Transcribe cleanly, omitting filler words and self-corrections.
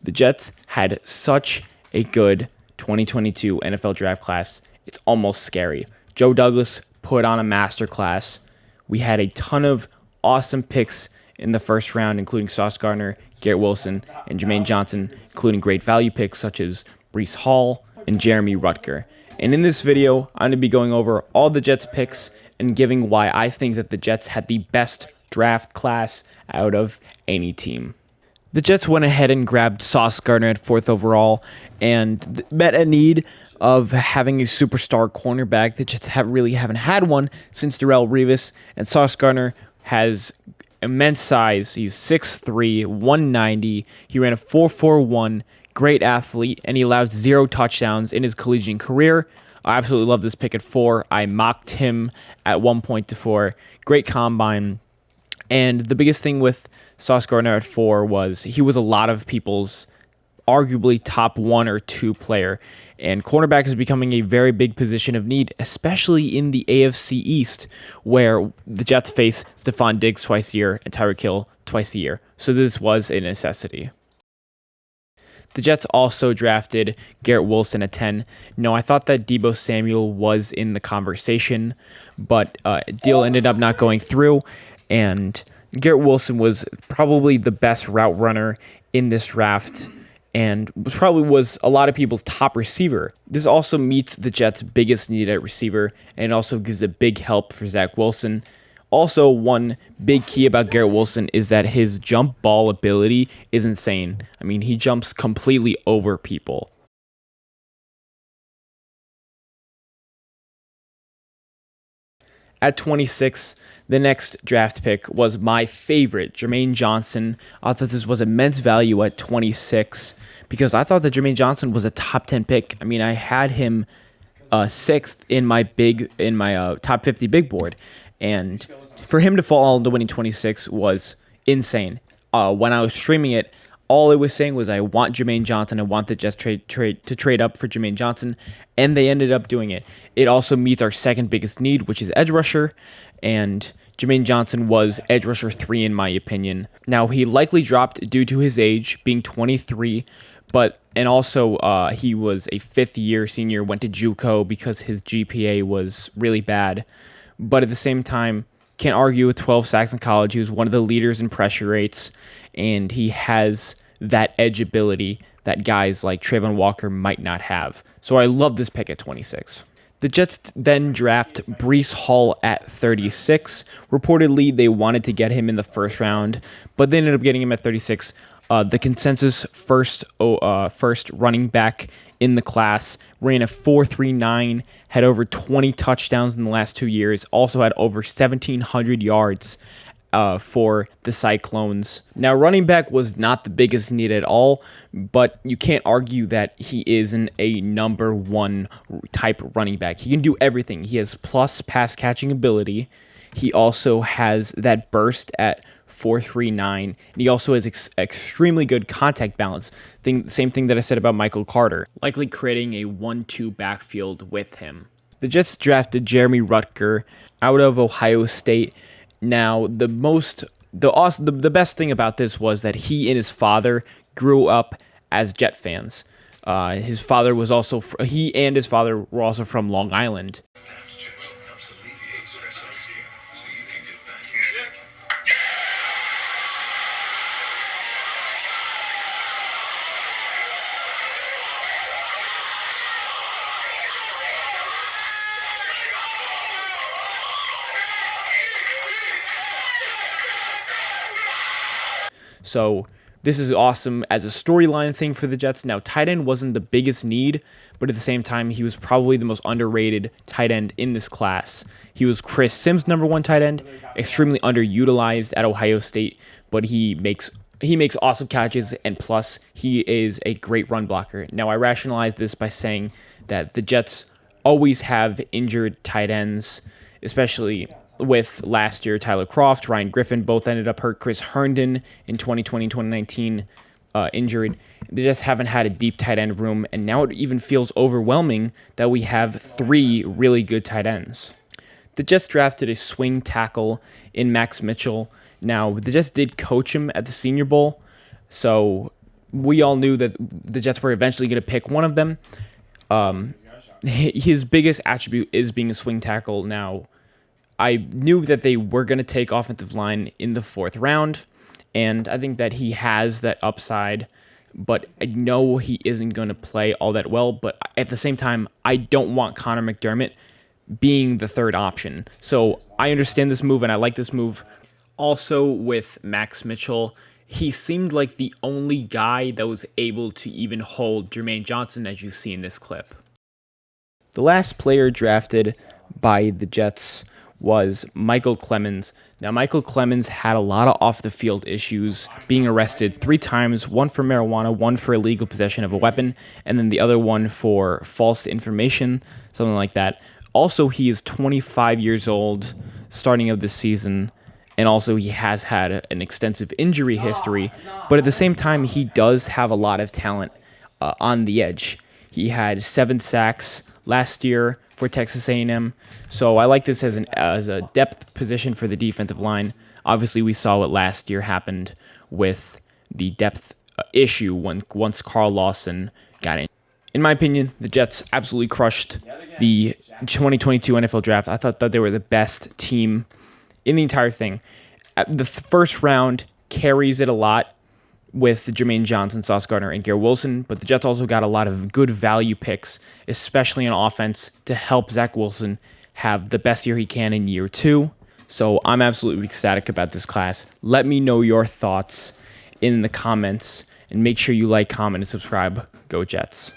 The Jets had such a good 2022 NFL draft class. It's almost scary. Joe Douglas put on a masterclass. We had a ton of awesome picks in the first round, including Sauce Gardner, Garrett Wilson, and Jermaine Johnson, including great value picks such as Breece Hall and Ruckert. And in this video, I'm going to be going over all the Jets picks and giving why I think that the Jets had the best draft class out of any team. The Jets went ahead and grabbed Sauce Gardner at 4th overall and met a need of having a superstar cornerback. The Jets haven't had one since Darrelle Revis, and Sauce Gardner has immense size. He's 6'3", 190. He ran a 4.41, great athlete, and he allowed 0 touchdowns in his collegiate career. I absolutely love this pick at 4. I mocked him at one point to 4. Great combine. And the biggest thing with Sauce Gardner at 4 was he was a lot of people's arguably top 1 or 2 player. And cornerback is becoming a very big position of need, especially in the AFC East, where the Jets face Stephon Diggs twice a year and Tyreek Hill twice a year. So this was a necessity. The Jets also drafted Garrett Wilson at 10. No, I thought that Deebo Samuel was in the conversation, but deal ended up not going through, and Garrett Wilson was probably the best route runner in this draft and was a lot of people's top receiver. This also meets the Jets' biggest need at receiver, and also gives a big help for Zach Wilson. Also, one big key about Garrett Wilson is that his jump ball ability is insane. I mean, he jumps completely over people. At 26, the next draft pick was my favorite, Jermaine Johnson. I thought this was immense value at 26 because I thought that Jermaine Johnson was a top 10 pick. I mean, I had him 6th in my top 50 big board, and for him to fall into winning 26 was insane. When I was streaming it, all it was saying was, I want Jermaine Johnson. I want the Jets to trade up for Jermaine Johnson, and they ended up doing it. It also meets our second biggest need, which is edge rusher, and Jermaine Johnson was edge rusher 3 in my opinion. Now, he likely dropped due to his age, being 23, and also he was a 5th-year senior, went to JUCO because his GPA was really bad. But at the same time, can't argue with 12 sacks in college. He was one of the leaders in pressure rates, and he has that edge ability that guys like Trayvon Walker might not have. So I love this pick at 26. The Jets then draft Breece Hall at 36. Reportedly, they wanted to get him in the first round, but they ended up getting him at 36. The consensus first running back in the class, ran a 4.39, had over 20 touchdowns in the last 2 years, also had over 1,700 yards for the Cyclones. Now, running back was not the biggest need at all, but you can't argue that he isn't a number 1 type running back. He can do everything. He has plus pass catching ability. He also has that burst at 4.39, and he also has extremely good contact balance. Same thing that I said about Michael Carter, likely creating a 1-2 backfield with him. The Jets drafted Jeremy Ruckert out of Ohio State. Now, the best thing about this was that he and his father grew up as Jet fans. His father was also he and his father were also from Long Island. So this is awesome as a storyline thing for the Jets. Now, tight end wasn't the biggest need, but at the same time, he was probably the most underrated tight end in this class. He was Chris Sims' number 1 tight end, extremely underutilized at Ohio State, but he makes awesome catches, and plus, he is a great run blocker. Now, I rationalize this by saying that the Jets always have injured tight ends, especially with last year, Tyler Kroft, Ryan Griffin, both ended up hurt. Chris Herndon in 2020, 2019, injured. They just haven't had a deep tight end room, and now it even feels overwhelming that we have 3 really good tight ends. The Jets drafted a swing tackle in Max Mitchell. Now, the Jets did coach him at the Senior Bowl, so we all knew that the Jets were eventually going to pick one of them. His biggest attribute is being a swing tackle. Now, I knew that they were going to take offensive line in the 4th round, and I think that he has that upside, but I know he isn't going to play all that well. But at the same time, I don't want Connor McDermott being the 3rd option. So I understand this move, and I like this move. Also, with Max Mitchell, he seemed like the only guy that was able to even hold Jermaine Johnson, as you see in this clip. The last player drafted by the Jets was Michael Clemens. Now, Michael Clemens had a lot of off-the-field issues, being arrested 3 times, one for marijuana, one for illegal possession of a weapon, and then the other one for false information, something like that. Also, he is 25 years old, starting of this season, and also he has had an extensive injury history, but at the same time, he does have a lot of talent on the edge. He had 7 sacks last year for Texas A&M, so I like this as a depth position for the defensive line. Obviously, we saw what last year happened with the depth issue once Carl Lawson got in. In my opinion, the Jets absolutely crushed the 2022 NFL Draft. I thought that they were the best team in the entire thing. The first round carries it a lot with Jermaine Johnson, Sauce Gardner, and Garrett Wilson, but the Jets also got a lot of good value picks, especially on offense, to help Zach Wilson have the best year he can in year 2. So I'm absolutely ecstatic about this class. Let me know your thoughts in the comments, and make sure you like, comment, and subscribe. Go Jets.